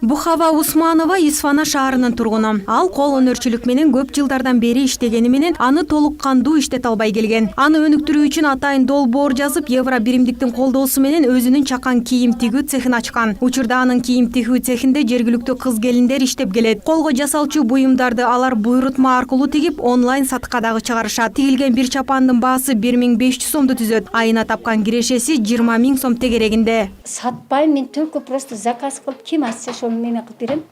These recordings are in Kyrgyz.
Бухава Усманова Исфана шаарынын тургуну. Ал кол өнөрчүлүк менен көп жылдардан бери иштегени менен аны толук кандуу иштете албай келген. Аны өнүктүрүү үчүн атайын долбоор жазып, евро биримдиктин колдоосу менен өзүнүн чакан кийим тигүү цехин ачкан. Учурда анын кийим тигүү цехинде жергиликтүү кыз келиндер иштеп келет. Колго жасалчу буюмдарды алар буйрутма аркылуу тигип, онлайн сатыкка дагы чыгарышат. Тигилген бир чапандын баасы 1500 сомду түзөт. Айына тапкан кирешеси 20 000 сом тегерегинде. Сатпайм, мен только просто заказ кылып ким ачса мен кылып берем.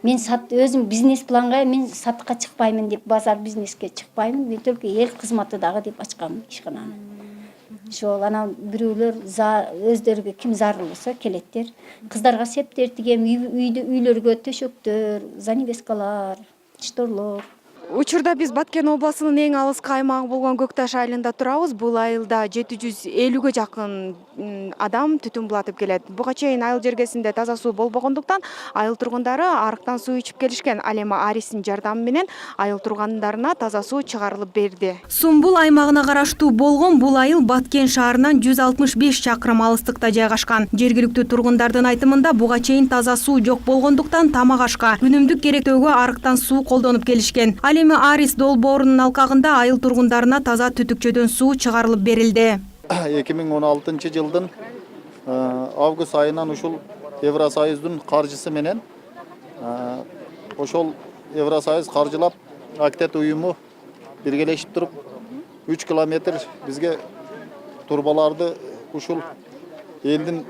Мен өзүм бизнес планга мен сатыкка чыкпаймын деп, базар бизнеске чыкпаймын. Мен только эл кызматы дагы деп ачкам ишкананы. Ошол анан бирөөлөр өздөрүгө ким зарыл болсо келеттер. Кыздарга септер тигем, үйлөргө төшөктөр, занавескалар, шторлор. Учурда биз Баткен областынын эң алыскы аймагы болгон Көкташ айылында турабыз. Бул айылда 750-ге жакын адам түтүн булатып келет. Буга чейин айыл жергесинде таза суу болбогондуктан айыл тургундары арыктан суу ичип келишкен. Ал эми Аристин жардамы менен айыл тургандарына таза суу чыгарылып берди. Сумбул аймагына караштуу болгон бул айыл Баткен шаарынан 165 чакырым алыстыкта жайгашкан. Жергиликтүү тургундардын айтымында буга чейин таза суу жок болгондуктан тамак ашка, күнүмдүк керектөөгө арыктан суу колдонуп келишкен. Эми Арис долбоорунун алкагында айыл тургундарына таза түтүкчөдөн суу чыгарылып берилди. 2016 жылдын август айынан ушул Евросоюздун каржысы менен ошол Евросоюз каржылап Актет уюму биргелешип туруп 3 километр бизге турбаларды ушул элдин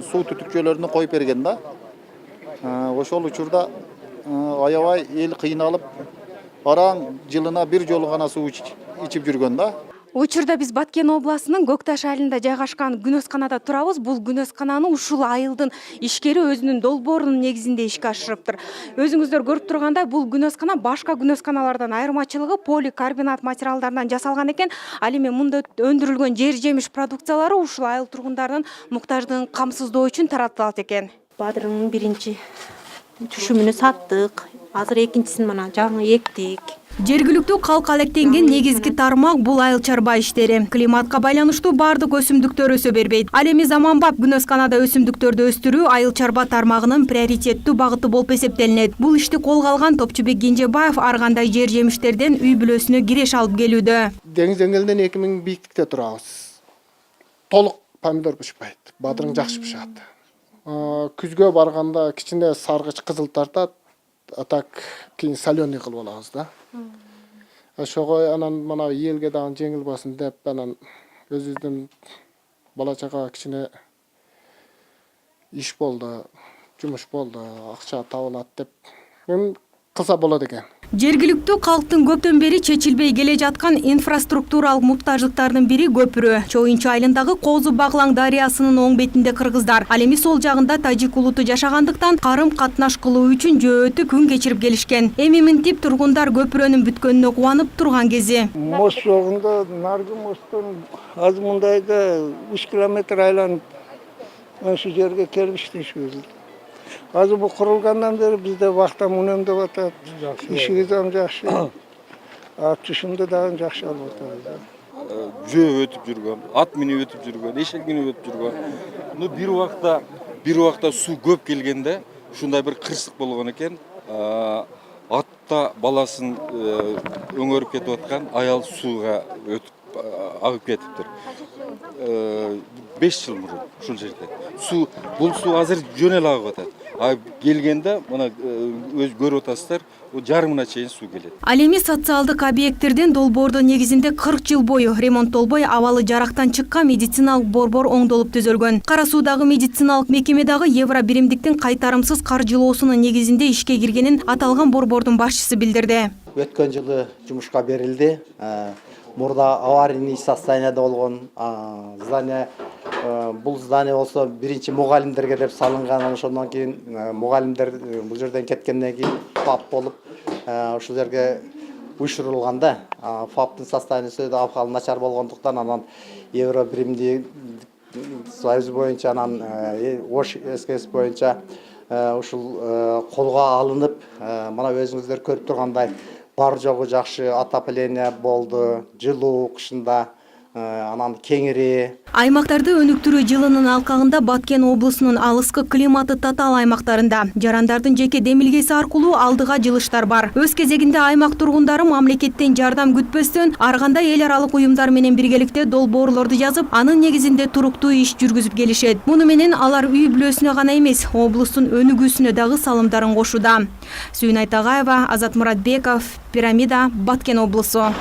суу түтүкчөлөрүнө коюп берген да. Ошол учурда аябай эл кыйналып араң жылына бир жолу гана суу ичип жүргөн да. Учурда биз Баткен областынын Көкташ айылында жайгашкан күнөсканада турабыз. Бул күнөскананы ушул айылдын ишкери өзүнүн долбоорунун негизинде ишке ашырыптыр. Өзүңүздөр көрүп тургандай, бул күнөскана башка күнөсканалардан айырмачылыгы поликарбонат материалдарынан жасалган экен. Ал эми мында өндүрүлгөн жер жемиш продукциялары ушул айыл тургундарынын муктаждыгын камсыздоо үчүн таратылат экен. Бадырыңдын биринчи түшүмүнү саттык. Азыр экинчисин мына жаңы эктик. Жергиликтүү калк алектенген негизги тармак бул айыл чарба иштери. Климатка байланыштуу бардык өсүмдүктөр өсө бербейт. Ал эми заманбап күнөсканада өсүмдүктөрдү өстүрүү айыл чарба тармагынын приоритеттүү багыты болуп эсептелинет. Бул ишти колго алган Топчубек Кенжебаев ар кандай жер жемиштерден үй бүлөсүнө киреш алып келүүдө. Деңиз деңгээлинен 2000 бийиктикте турабыз. Толук помидор бышпайт, бадырың жакшы бышат. Күзгө барганда кичине саргыч кызыл тартат. А так кийин соленый кылып алабыз да. Ошого анан мына элге дагы жеңил болсун деп анан өзүбүздүн бала чага кичине иш болду, жумуш болду, акча табылат деп кылса болот экен. Жергиликтүү калктын көптөн бери чечилбей келе жаткан инфраструктуралык муктаждыктардын бири көпүрө. Чоюнчу айылындагы Козу Баглаң дарыясынын оң бетинде кыргыздар, ал эми сол жагында тажик улуту жашагандыктан карым катнаш кылуу үчүн жөөтү күн кечирип келишкен. Эми мынтип тургундар көпүрөнүн бүткөнүнө кубанып турган кези. Мост жогунда наркы мосттон аз мындайда 3 километр айланып ошол жерге келиштишбиз. Азыр бул курулгандан бери бизде вакыт үнөмдөп атат. Ишибиз ham жакшы. Түшүмдү дагы жакшы алып атабыз. Жөө өтүп жүргөн, ат минип өтүп жүргөн, эшек минип өтүп жүргөн. Бир убакта суу көп келгенде ушундай бир кырсык болгон экен. Атта баласын өңөрүп кетип аткан аял сууга өтүп агып кетиптир. 5 жыл мурун ушул жерде. Бул суу азыр жөн эле агып атат. Келгенде мына өз көрүп атасыздар, жарымына чейин суу келет. Ал эми социалдык объекттерден долбоордун негизинде 40 жыл бою ремонттолбой абалы жарактан чыккан медициналык борбор оңдолуп түзөлгөн. Кара суудагы медициналык мекеме дагы евро биримдиктин кайтарымсыз каржылоосунун негизинде ишке киргенин аталган борбордун башчысы билдирди. Өткөн жылы жумушка берилди. Мурда аварийный состояниеде болгон здание, бул здание болсо биринчи мугалимдерге деп салынган, ошондон кийин мугалимдер бул жерден кеткенден кийин ФАП болуп ушул жерге уюштурулганда, ФАПтын состояниясы да абкалы начар болгондуктан анан евро биримди союз боюнча анан ОШ СКС боюнча ушул колго алынып, мына өзүңүздөр көрүп тургандай бар жогу жакшы отопление болду, жылуу кышында анан кеңири. Аймактарды өнүктүрүү жылынын алкагында Баткен облусунун алыскы климаты татаал аймактарында жарандардын жеке демилгеси аркылуу алдыга жылыштар бар. Өз кезегинде аймак тургундары мамлекеттен жардам күтпөстөн ар кандай эл аралык уюмдар менен биргеликте долбоорлорду жазып, анын негизинде туруктуу иш жүргүзүп келишет. Муну менен алар үй бүлөсүнө гана эмес, облустун өнүгүүсүнө дагы салымдарын кошууда. Сүйүн Айтагаева, Азат Муратбеков, Пирамида, Баткен облусу.